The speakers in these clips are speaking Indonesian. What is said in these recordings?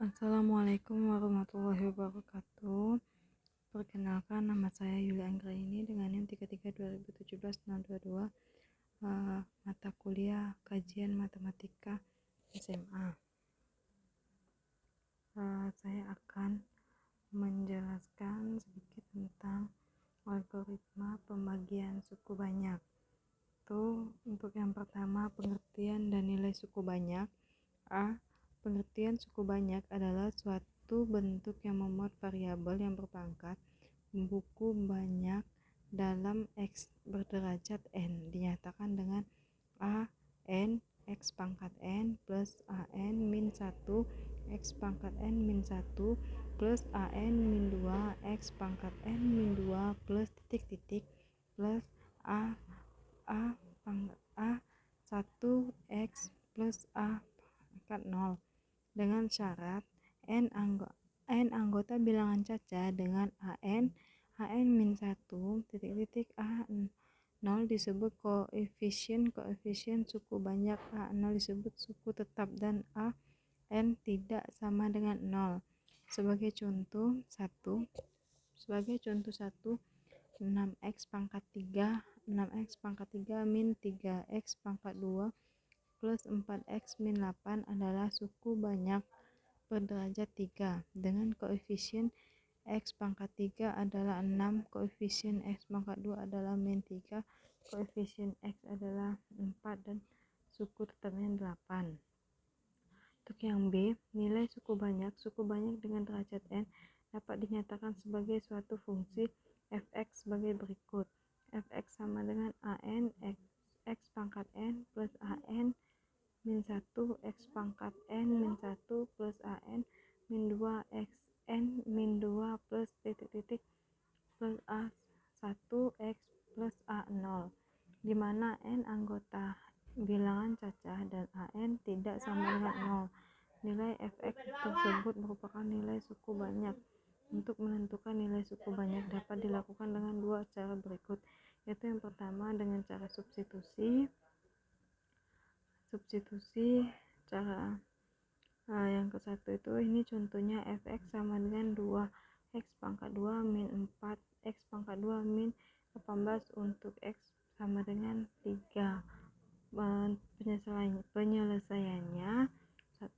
Assalamualaikum warahmatullahi wabarakatuh. Perkenalkan, nama saya Yulia Anggraini dengan NIM 33 2017 mata kuliah kajian matematika SMA. Saya akan menjelaskan sedikit tentang algoritma pembagian suku banyak. Untuk yang pertama, pengertian dan nilai suku banyak. Pengertian suku banyak adalah suatu bentuk yang memuat variabel yang berpangkat buku banyak dalam X berderajat N, dinyatakan dengan A N X pangkat N plus A N min 1 X pangkat N min 1 plus A N min 2 X pangkat N min 2 plus titik-titik plus A 1 X plus A pangkat 0 dengan syarat n anggota bilangan caca dengan an min 1 titik-titik a 0 disebut koefisien suku banyak, a0 disebut suku tetap, dan a n tidak sama dengan 0. Sebagai contoh 1 6x pangkat 3 min 3x pangkat 2 plus 4x min 8 adalah suku banyak berderajat 3 dengan koefisien x pangkat 3 adalah 6, koefisien x pangkat 2 adalah min 3, koefisien x adalah 4, dan suku tetapnya 8. Untuk yang B, nilai suku banyak dengan derajat n dapat dinyatakan sebagai suatu fungsi fx sebagai berikut. Fx sama dengan an x pangkat n plus an min 1 x pangkat n min 1 plus an min 2 x n min 2 plus titik-titik plus a 1 x plus a 0, di mana n anggota bilangan cacah dan an tidak sama dengan 0. Nilai fx tersebut merupakan nilai suku banyak. Untuk menentukan nilai suku banyak dapat dilakukan dengan dua cara berikut, yaitu yang pertama dengan cara substitusi cara yang ke satu itu, ini contohnya fx sama dengan 2x pangkat 2 min 4x pangkat 2 min 18 untuk x sama dengan 3. Penyelesaiannya 1.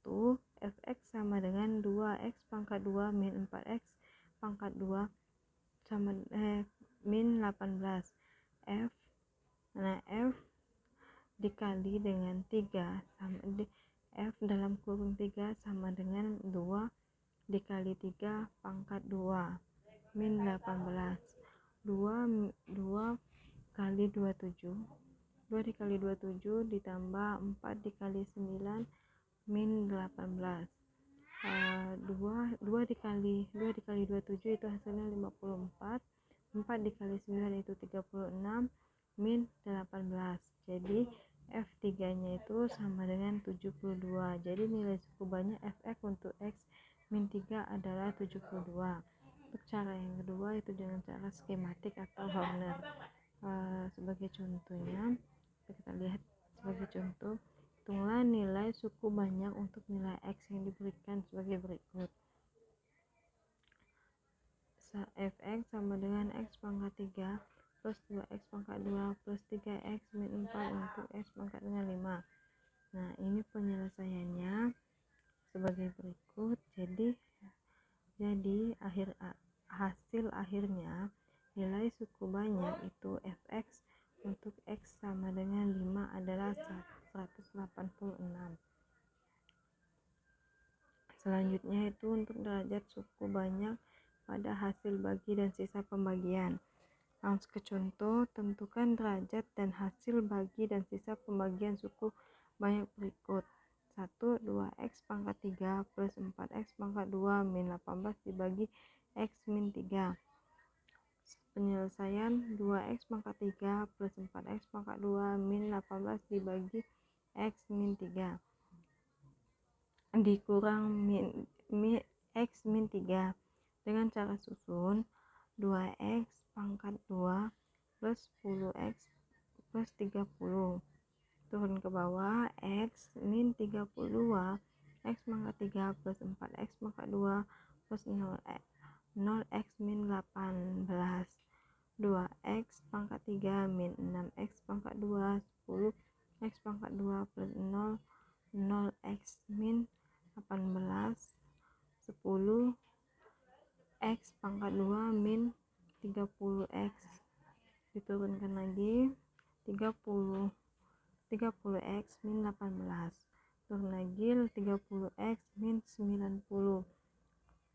Fx sama dengan 2x pangkat 2 min 4x pangkat 2 sama min 18. F dikali dengan 3 sama f dalam kurung 3 sama dengan 2 dikali 3 pangkat 2 min 18. 2 kali 27 dikali 27 ditambah 4 dikali 9 min 18. 2 dikali 27 itu hasilnya 54. 4 dikali 9 itu 36 min 18. Jadi F3 nya itu sama dengan 72. Jadi nilai suku banyak Fx untuk X min 3 adalah 72. Untuk cara yang kedua itu dengan cara skematik atau Horner. Sebagai contohnya, kita lihat sebagai contoh, hitunglah nilai suku banyak untuk nilai X yang diberikan sebagai berikut. Fx sama dengan X pangkat 3 plus 2x pangkat 2 plus 3x min 4 untuk x pangkat dengan 5. Nah, ini penyelesaiannya sebagai berikut. Jadi hasil akhirnya nilai suku banyak itu fx untuk x sama dengan 5 adalah 186. Selanjutnya itu untuk derajat suku banyak pada hasil bagi dan sisa pembagian. Langsung ke contoh, tentukan derajat dan hasil bagi dan sisa pembagian suku banyak berikut. 1. 2x pangkat 3 plus 4x pangkat 2 min 18 dibagi x min 3. Penyelesaian 2x pangkat 3 plus 4x pangkat 2 min 18 dibagi x min 3 dikurang x min 3 dengan cara susun. 2x pangkat 2 plus 10x plus 30 turun ke bawah, x min 32 X pangkat 3 plus 4X pangkat 2 plus 0X min 18. 2X pangkat 3 min 6X pangkat 2 10X pangkat 2 plus 0X min 18. 10X pangkat 2 min 30X. Diturunkan lagi 30X min 18. Turun lagi 30X min 90.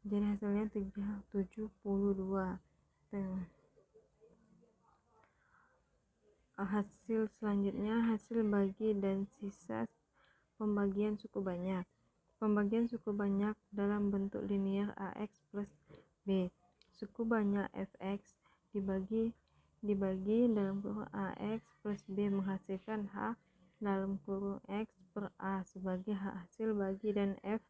Jadi hasilnya 72. Hasil selanjutnya hasil bagi dan sisa pembagian suku banyak. Pembagian suku banyak dalam bentuk linear AX plus B. Suku banyak Fx dibagi dalam kurung AX plus B menghasilkan H dalam kurung X per A sebagai hasil bagi dan F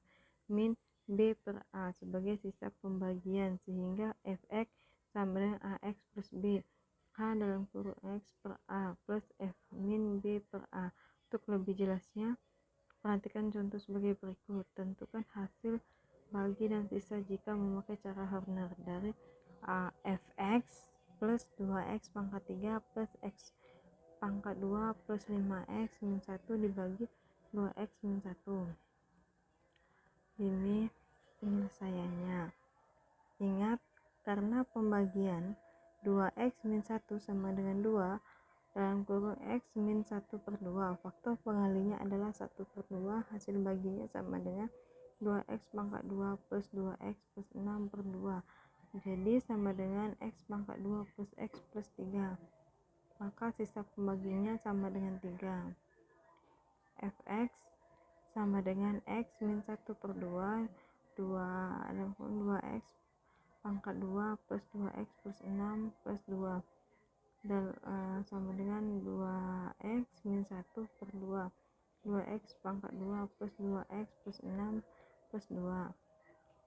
min B per A sebagai sisa pembagian, sehingga Fx sama dengan AX plus B H dalam kurung X per A plus F min B per A. Untuk lebih jelasnya, perhatikan contoh sebagai berikut. Tentukan hasil bagi dan sisa jika memakai cara Horner dari Fx plus 2x pangkat 3 plus x pangkat 2 plus 5x min 1 dibagi 2x min 1. Ini penyelesaiannya. Ingat, karena pembagian 2x min 1 sama dengan 2 dalam kurung x min 1 per 2, faktor pengalinya adalah 1 per 2, hasil baginya sama dengan 2x pangkat 2 plus 2x plus 6 per 2. Jadi sama dengan x pangkat 2 plus x plus 3. Maka sisa pembaginya sama dengan 3. Fx sama dengan x min 1 per 2, 2x pangkat 2 plus 2x plus 6 plus 2. Dan sama dengan 2x min 1 per 2, 2x pangkat 2 plus 2x plus 6 plus 2.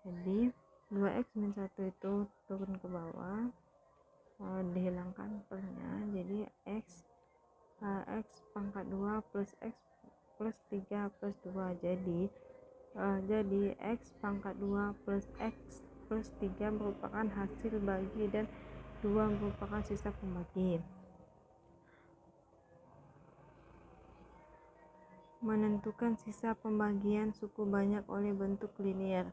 Jadi 2x min 1 itu turun ke bawah, dihilangkan pernya, jadi x pangkat 2 plus x plus 3 plus 2. Jadi x pangkat 2 plus x plus 3 merupakan hasil bagi dan 2 merupakan sisa pembagi. Menentukan sisa pembagian suku banyak oleh bentuk linear.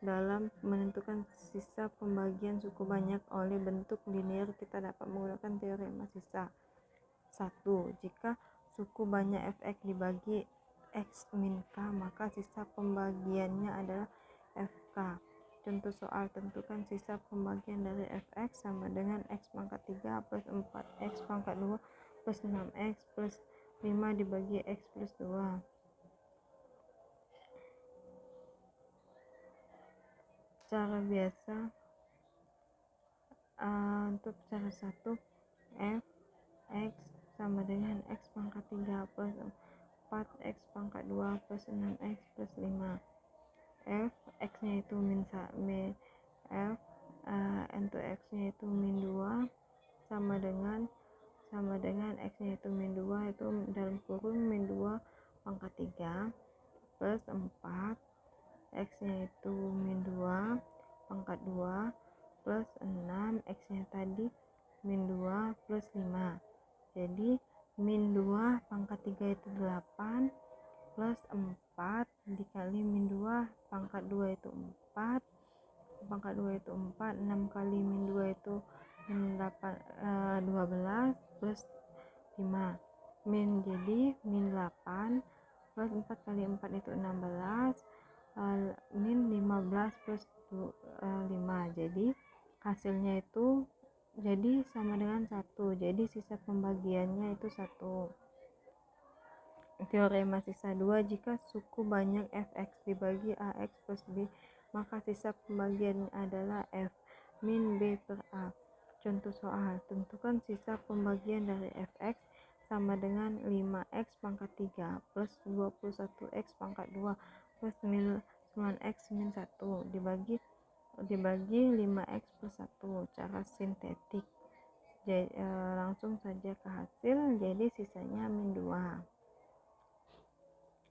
Dalam menentukan sisa pembagian suku banyak oleh bentuk linear, kita dapat menggunakan teorema sisa. 1. Jika suku banyak Fx dibagi X min K, maka sisa pembagiannya adalah Fk. Contoh soal, tentukan sisa pembagian dari Fx sama dengan X pangkat 3 plus 4X pangkat 2 plus 6X plus 5 dibagi X plus 2. Cara biasa, untuk cara 1, Fx sama dengan X pangkat 3 plus 4X pangkat 2 plus 6X plus 5. X nya itu untuk X nya itu min 2 sama dengan X nya itu min 2 itu dalam kurung min 2 pangkat 3 plus 4, X nya itu min 2 pangkat 2 plus 6, X nya tadi min 2 plus 5. Jadi min 2 pangkat 3 itu 8 plus 4 dikali min 2 pangkat 2 itu 4, pangkat 2 itu 4, 6 kali min 2 itu min 8, 12 plus 5. Jadi min 8 plus 4 kali 4 itu 16, min 15 plus 5. Jadi hasilnya itu jadi sama dengan 1. Jadi sisa pembagiannya itu 1. Teorema sisa 2, jika suku banyak Fx dibagi Ax plus B, maka sisa pembagiannya adalah F min B per A. Contoh soal, tentukan sisa pembagian dari Fx sama dengan 5x pangkat 3 plus 21x pangkat 2 plus 9x min 1 dibagi 5x plus 1. Cara sintetik. Jadi, langsung saja ke hasil. Jadi sisanya min 2.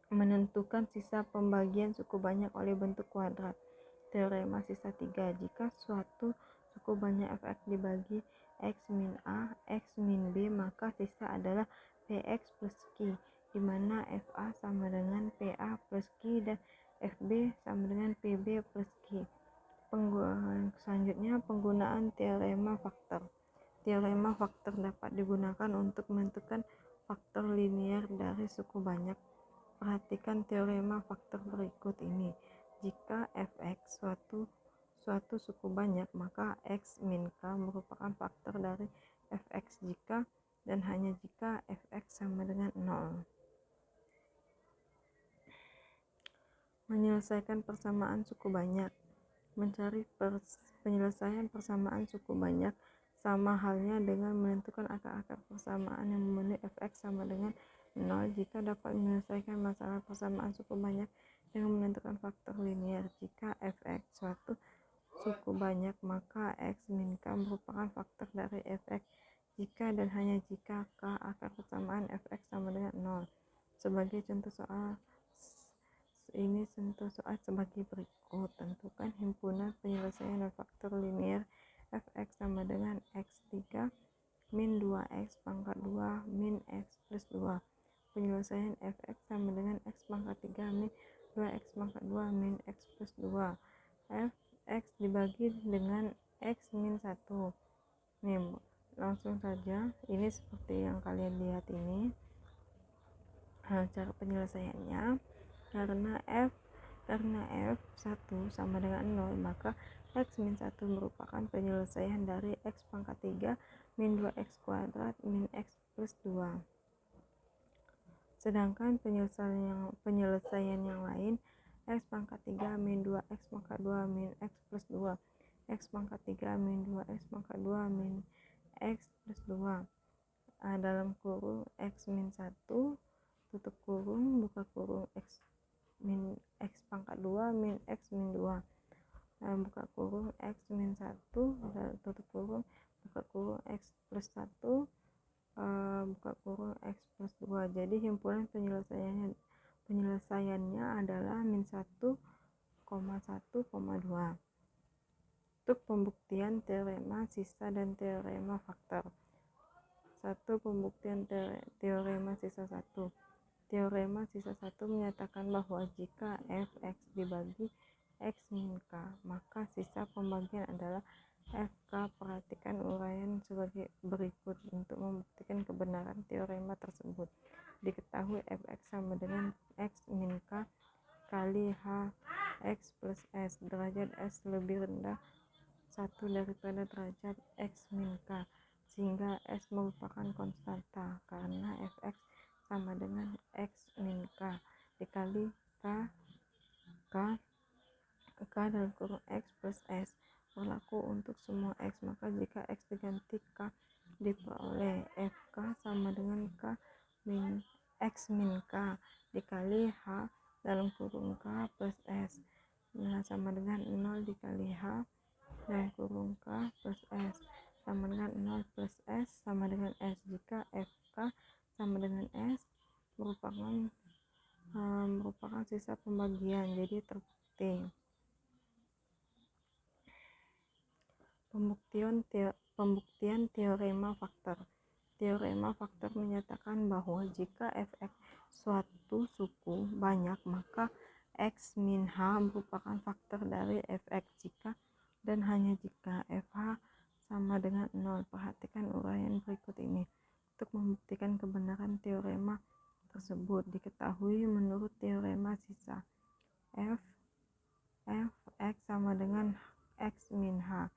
Menentukan sisa pembagian suku banyak oleh bentuk kuadrat. Teorema sisa 3. Jika suatu suku banyak fx dibagi x min a, x min b, maka sisa adalah px plus q, di mana fa sama dengan pa plus q dan fb sama dengan pb plus q. Selanjutnya, penggunaan teorema faktor. Teorema faktor dapat digunakan untuk menentukan faktor linier dari suku banyak. Perhatikan teorema faktor berikut ini. Jika fx suatu suku banyak, maka x min k merupakan faktor dari fx jika dan hanya jika fx sama dengan 0. Menyelesaikan persamaan suku banyak. Mencari penyelesaian persamaan suku banyak sama halnya dengan menentukan akar-akar persamaan yang memenuhi fx sama dengan 0 jika dapat menyelesaikan masalah persamaan suku banyak dengan menentukan faktor linier. Jika fx suatu suku banyak, maka x min k merupakan faktor dari fx jika dan hanya jika k akar persamaan fx sama dengan 0. Sebagai contoh soal sebagai berikut. Tentukan himpunan penyelesaian faktor linier fx sama dengan x3 min 2x pangkat 2 min x plus 2. Penyelesaian fx sama dengan x pangkat 3 min 2x pangkat 2 min x plus 2. Fx dibagi dengan x min 1. Nih, langsung saja, ini seperti yang kalian lihat ini. Cara penyelesaiannya, karena f 1 sama dengan 0, maka x min 1 merupakan penyelesaian dari x pangkat 3 min 2x kuadrat min x plus 2. Sedangkan penyelesaian yang lain, x pangkat 3 min 2x pangkat 2 min x plus 2, x pangkat 3 min 2x pangkat 2 min x plus 2, dalam kurung x min 1 tutup kurung buka kurung x pangkat 2 min x min 2, buka kurung x min 1 tutup kurung buka kurung x plus 1, buka kurung x plus 2. Jadi himpunan penyelesaiannya adalah min 1,1,2. Untuk pembuktian teorema sisa dan teorema faktor. 1. Pembuktian teorema sisa 1. Teorema sisa 1 menyatakan bahwa jika fx dibagi x min k, maka sisa pembagian adalah fk. Perhatikan uraian sebagai berikut untuk membuktikan kebenaran teorema tersebut. Diketahui fx sama dengan x min k kali h x plus s. Derajat s lebih rendah 1 daripada derajat x min k, sehingga s merupakan konstanta karena fx sama dengan x min k dikali k dalam kurung x plus s berlaku untuk semua x. Maka jika x diganti k, diperoleh fk sama dengan k min x min k dikali h dalam kurung k plus s, sama dengan 0 dikali h dalam kurung k plus s sama dengan 0 plus s sama dengan s. Jika fk sama dengan s merupakan sisa pembagian, jadi terbukti. Pembuktian teorema faktor. Teorema faktor menyatakan bahwa jika fx suatu suku banyak, maka x min h merupakan faktor dari fx jika dan hanya jika fh sama dengan 0. Perhatikan uraian berikut ini. Untuk membuktikan kebenaran teorema tersebut, diketahui menurut teorema sisa fx sama dengan x min h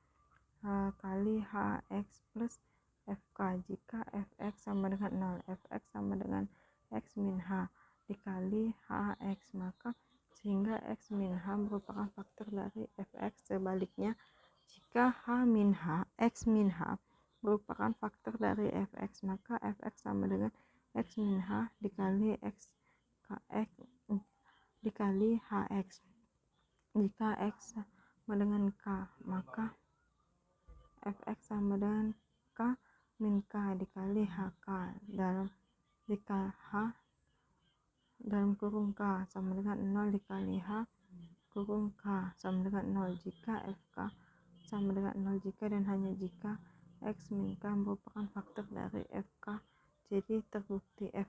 kali hx plus fk. Jika fx sama dengan 0, fx sama dengan x min h dikali hx, maka sehingga x min h merupakan faktor dari fx. Sebaliknya, jika h min h x min h merupakan faktor dari fx, maka fx sama dengan x min h dikali dikali hx. Jika x sama dengan k, maka fx sama dengan k min k dikali hk dalam jika h dalam kurung K sama dengan 0 dikali H kurung K sama dengan 0 jika FK sama dengan 0 jika dan hanya jika X min K merupakan faktor dari FK. Jadi terbukti F.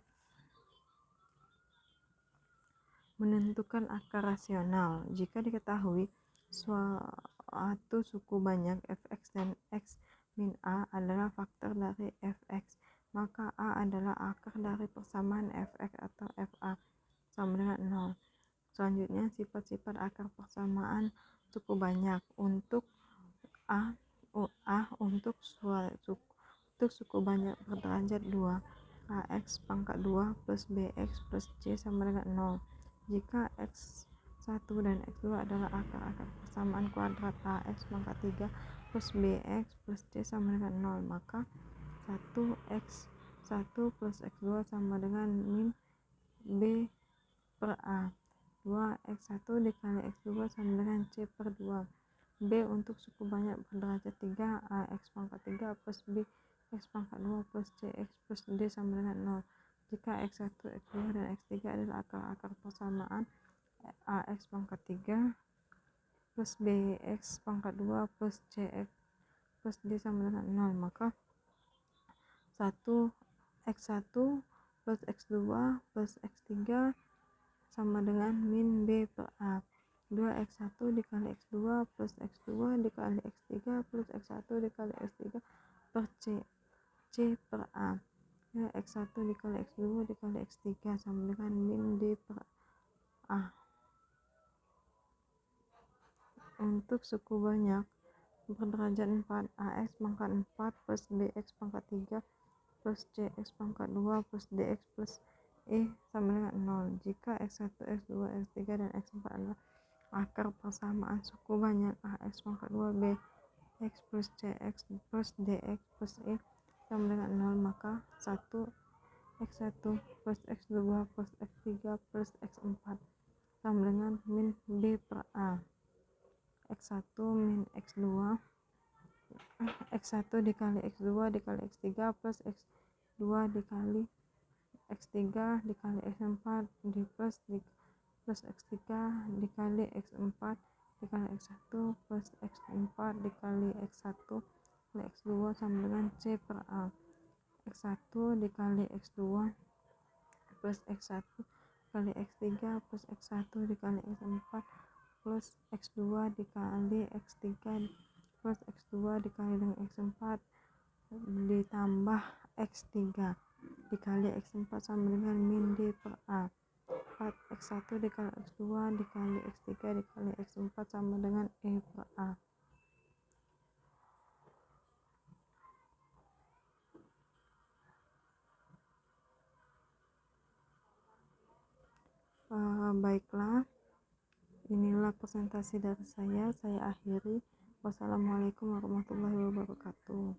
Menentukan akar rasional. Jika diketahui suatu suku banyak Fx dan X min A adalah faktor dari Fx, maka A adalah akar dari persamaan Fx atau Fa sama dengan 0. Selanjutnya, sifat-sifat akar persamaan suku banyak untuk A untuk suku banyak berderajat 2, AX pangkat 2 plus BX plus C sama dengan 0. Jika X1 dan X2 adalah akar-akar persamaan kuadrat AX pangkat 3 plus BX plus C sama dengan 0, maka 1x1 plus x2 sama dengan min B per A. 2x1 dikali x2 sama dengan C per 2. B untuk suku banyak berderajat 3, AX pangkat 3 plus B X pangkat 2 plus CX plus D sama dengan 0. Jika X1, X2, dan X3 adalah akar-akar persamaan AX pangkat 3 plus BX pangkat 2 plus CX plus D sama dengan 0, maka 1x1 plus x2 plus x3 sama dengan min B per A. 2x1 dikali x2 plus x2 dikali x3 plus x1 dikali x3 per C per A. X1 dikali x2 dikali x3 sama dengan min D per A. Untuk suku banyak berderajat 4, AX pangkat 4 plus BX pangkat 3 plus CX pangkat 2 plus DX plus E sama dengan 0. Jika X1, X2, X3, dan X4 adalah akar persamaan suku banyak AX pangkat 2 BX plus CX plus DX plus E sama dengan 0, maka 1x1 plus x2 plus x3 plus x4 sama dengan min B per A. X1 min x2 x1 dikali x2 dikali x3 plus x2 dikali x3 dikali x4 plus x3 dikali x4 dikali x1 plus x4 dikali x1 dikali x2 sama dengan C per A. X1 dikali x2 plus x1 dikali x3 plus x1 dikali x4 plus x2 dikali x3 plus x2 dikali dengan x4 ditambah x3 dikali x4 sama dengan min D per A. 4x1 dikali x2 dikali x3 dikali x4 sama dengan E per A. Baiklah, inilah presentasi dari saya akhiri. Wassalamualaikum warahmatullahi wabarakatuh.